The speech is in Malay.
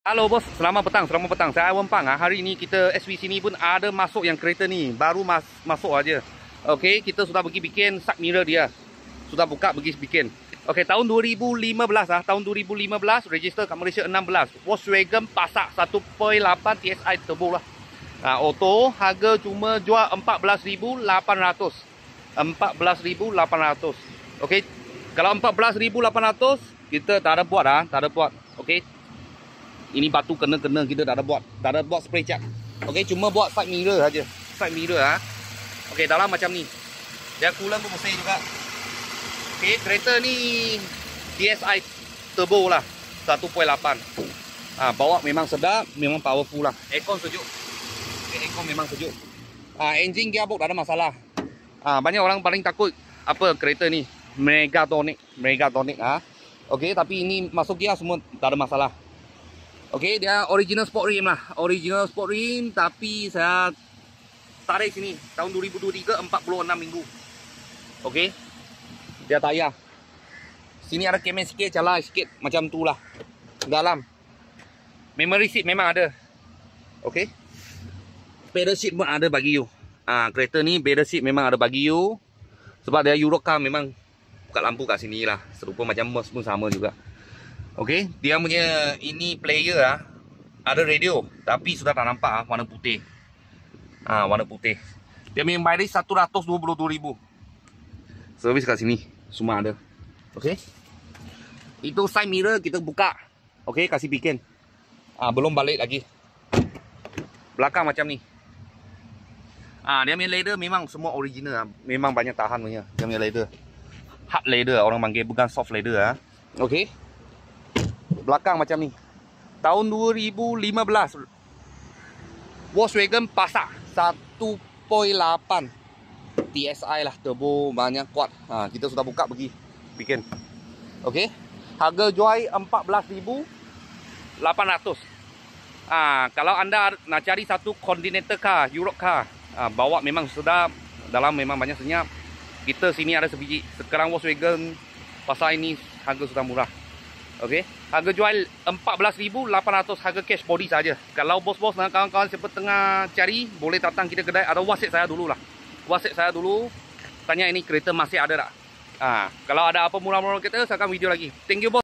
Halo bos, selamat petang, selamat petang. Saya Wempang. Hari ini kita SW sini pun ada masuk yang kereta ni. Baru masuk aja. Okey, kita sudah pergi bikin side mirror dia. Sudah buka pergi bikin. Okey, tahun 2015 tahun 2015 register kat Malaysia 16. Volkswagen Passat 1.8 TSI turbo lah. Auto harga cuma jual 14,800. 14,800. Okey. Kalau 14,800 kita tak ada buat tak ada buat. Okey. Ini batu kena-kena kita tak ada buat spray cat. Okey, cuma buat side mirror saja. Side mirror Okey, dalam macam ni. Dia coolant pun bersih juga. Okey, kereta ni TSI turbo lah. 1.8. Bawa memang sedap, memang powerful lah. Aircon sejuk. Okey, aircon memang sejuk. Engine gearbox tak ada masalah. Banyak orang paling takut apa kereta ni Megatonic. Okey, tapi ini masuk gear semua tak ada masalah. Okey, dia original sport rim lah. Original sport rim, tapi saya tarik sini tahun 2023 46 minggu. Okey. Dia tayar. Sini ada kemen sikit, calar sikit macam tu lah. Dalam. Memory seat memang ada. Okey. Pedal seat pun ada bagi you. Kereta ni pedal seat memang ada bagi you. Sebab dia Euro car memang buka lampu kat sini lah. Serupa macam Merc pun sama juga. Okey, dia punya ini player ada radio, tapi sudah tak nampak warna putih. Warna putih. Dia punya mileage 122,000. Servis kat sini semua ada. Okey. Itu side mirror kita buka. Okey, kasih bikin. Belum balik lagi. Belakang macam ni. Dia punya leather memang semua original memang banyak tahan punya. Dia punya leather. Hard leather orang panggil, bukan soft leather Okey. Belakang macam ni. Tahun 2015 Volkswagen Passat 1.8 TSI lah, turbo banyak kuat. Kita sudah buka pergi bikin. Okey. Harga jual 14,800. Kalau anda nak cari satu Continental car, Europe car, bawa memang sedap, dalam memang banyak senyap. Kita sini ada sebiji. Sekarang Volkswagen Passat ini harga sudah murah. Okey, harga jual 14,800, harga cash body saja. Kalau bos-bos dan kawan-kawan siapa tengah cari, boleh datang kita kedai atau WhatsApp saya dulu lah. WhatsApp saya dulu, tanya ini kereta masih ada tak. Kalau ada apa murah-murah kita, saya akan video lagi. Thank you bos.